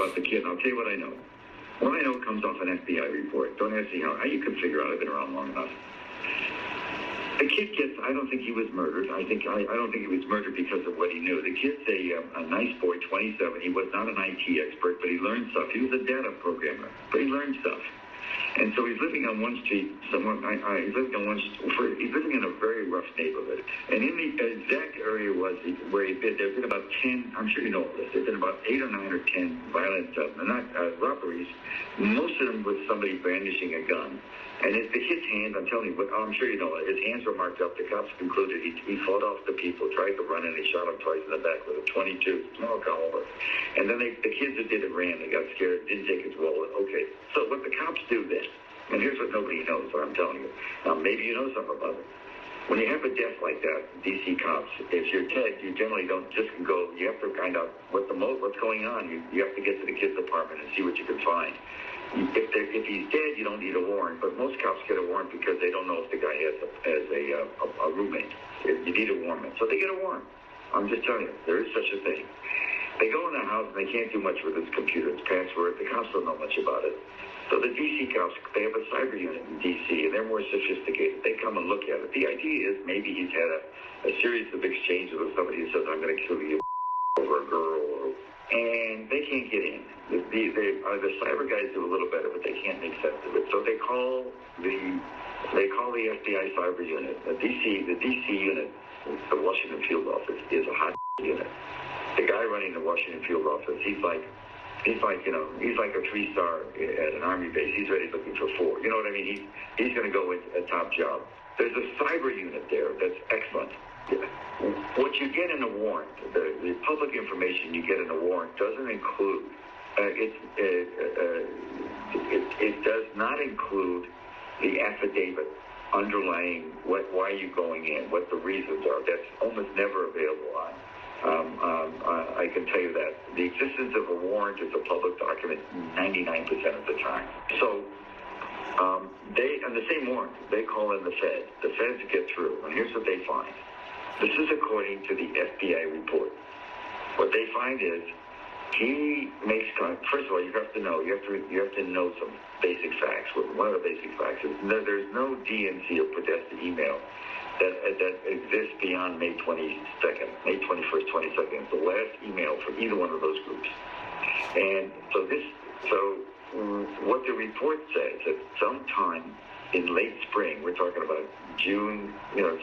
about the kid. And I'll tell you what I know. What I know comes off an FBI report. Don't ask me how you can figure out. I've been around long enough. The kid gets, I don't think he was murdered. I don't think he was murdered because of what he knew. The kid's a nice boy, 27. He was not an IT expert, but he learned stuff. He was a data programmer, but he learned stuff. And so he's living on one street somewhere. He's living in a very rough neighborhood. And in the exact area where he'd been, there's been about 10, I'm sure you know this, there's been about 8 or 9 or 10 violent robberies, most of them with somebody brandishing a gun. And his hands, I'm telling you, I'm sure you know it, his hands were marked up. The cops concluded he fought off the people, tried to run, and he shot him twice in the back with a .22, small caliber. And then the kids that did it ran. They got scared, didn't take his wallet. Okay, so what the cops do then, and here's what nobody knows, what I'm telling you. Now, maybe you know something about it. When you have a death like that, DC cops, if you're dead, you generally don't just go, you have to find out what's going on. You have to get to the kid's apartment and see what you can find. If he's dead, you don't need a warrant, but most cops get a warrant because they don't know if the guy has a roommate. You need a warrant. So they get a warrant. I'm just telling you, there is such a thing. They go in the house and they can't do much with his computer. It's password. The cops don't know much about it. So the DC cops, they have a cyber unit in DC, and they're more sophisticated. They come and look at it. The idea is maybe he's had a series of exchanges with somebody who says, I'm going to kill you over a girl, and they can't get in. The cyber guys do a little better, but they can't make sense of it. So they call the FBI cyber unit. The DC unit, the Washington field office, is a hot unit. The guy running the Washington field office, he's like a 3-star at an army base. He's already looking for 4. You know what I mean? He's going to go with a top job. There's a cyber unit there that's excellent. What you get in a warrant, the public information you get in a warrant doesn't include, it does not include the affidavit underlying why you're going in, what the reasons are. That's almost never available on. I can tell you that. The existence of a warrant is a public document 99% of the time. So on the same warrant, they call in the Fed. The Feds get through, and here's what they find. This is according to the FBI report. What they find is he makes first of all, you have to know some basic facts. One of the basic facts is there's no DNC or Podesta email that exists beyond May 22nd, May 21st, 22nd. It's the last email from either one of those groups. And so what the report says that sometime in late spring, we're talking about June,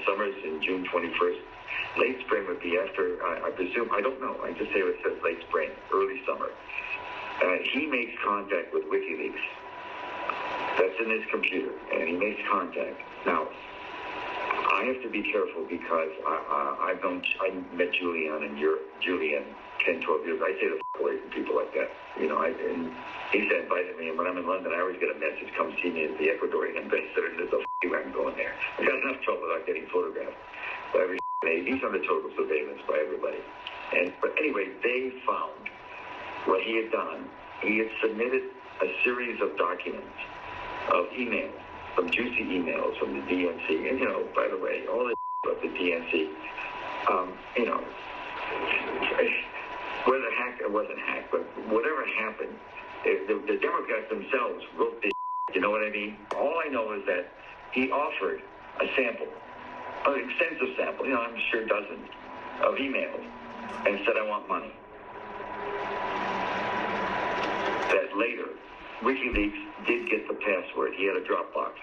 summer's in June 21st. Late spring would be after, I presume, I don't know. I just say it says late spring, early summer. He makes contact with WikiLeaks. That's in his computer, and he makes contact. Now, I have to be careful because I met Julian in Europe, 10, 12 years. I stay the away from people like that. And he said, invited me, and when I'm in London, I always get a message, come see me at the Ecuadorian ambassador, and there's no way I'm going there. I got enough trouble without getting photographed by every day. He's under total surveillance by everybody. But anyway, they found what he had done. He had submitted a series of documents, of emails, some juicy emails from the DNC. And, by the way, all this about the DNC, whether hacked or wasn't hacked, but whatever happened, the Democrats themselves wrote this. You know what I mean? All I know is that he offered a sample, an extensive sample, I'm sure dozens of emails, and said, I want money. That later, WikiLeaks did get the password. He had a Dropbox,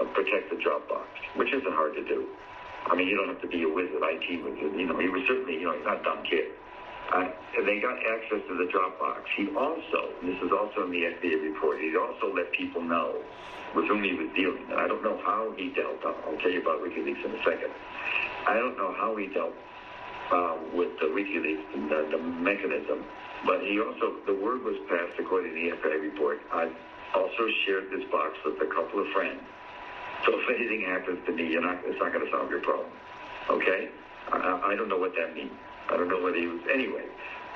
a protected Dropbox, which isn't hard to do. I mean, you don't have to be a wizard, IT wizard. He was certainly, he's not a dumb kid. They got access to the Dropbox. He also, and this is also in the FDA report, he also let people know with whom he was dealing. And I don't know how he dealt. I'll tell you about WikiLeaks in a second. I don't know how he dealt with the WikiLeaks and the mechanism, but he also, the word was passed according to the FBI report. I also shared this box with a couple of friends. So if anything happens to me, it's not going to solve your problem. Okay? I don't know what that means. I don't know whether he was... Anyway,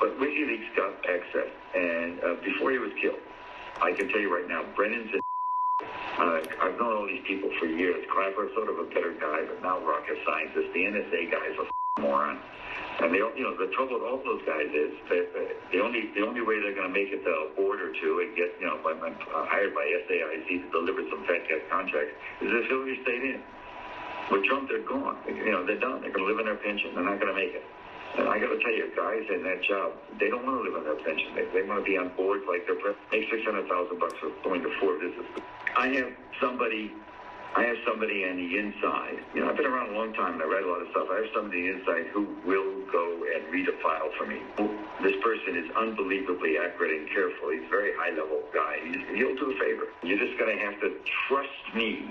but WikiLeaks got access, and before he was killed, I can tell you right now, Brennan's I've known all these people for years. Clapper's sort of a better guy, but now rocket scientist. The NSA guys are moron. And the trouble with all those guys is that the only way they're going to make it to a board or two and get, hired by SAIC to deliver some fat cat contracts is if Hillary stayed in. With Trump, they're gone. They're done. They're going to live on their pension. They're not going to make it. And I got to tell you, guys in that job, they don't want to live on their pension. They want to be on boards like they're make $600,000 for going to 4 visits. I have somebody on the inside. I've been around a long time and I read a lot of stuff. I have somebody on the inside who will go and read a file for me. This person is unbelievably accurate and careful. He's a very high-level guy. He'll do a favor. You're just going to have to trust me.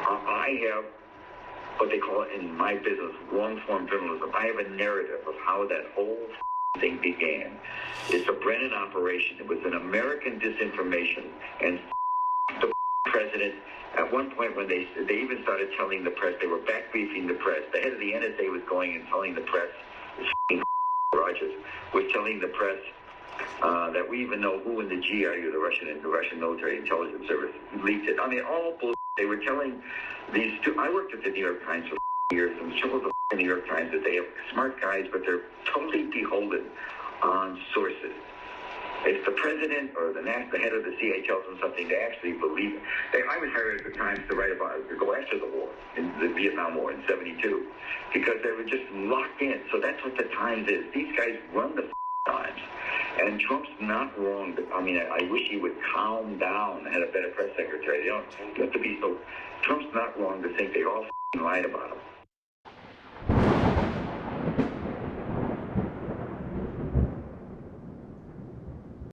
I have what they call it in my business, long-form journalism. I have a narrative of how that whole thing began. It's a Brennan operation. It was an American disinformation, and the president, at one point when they even started telling the press, they were back briefing the press. The head of the NSA was going and telling the press, Rogers, was telling the press that we even know who in the GRU, the Russian military intelligence service, leaked it. I mean, all bullshit. They were telling these two. I worked at the New York Times for years, and the trouble with the New York Times is they have smart guys, but they're totally beholden on sources. If the president or the head of the CIA tells them something, they actually believe it. I was hired at the Times to write about it, to go after the war, in the Vietnam War in '72, because they were just locked in. So that's what the Times is. These guys run the Times. And Trump's not wrong. I mean, I wish he would calm down and had a better press secretary. You have to be so. Trump's not wrong to think they all lied about him.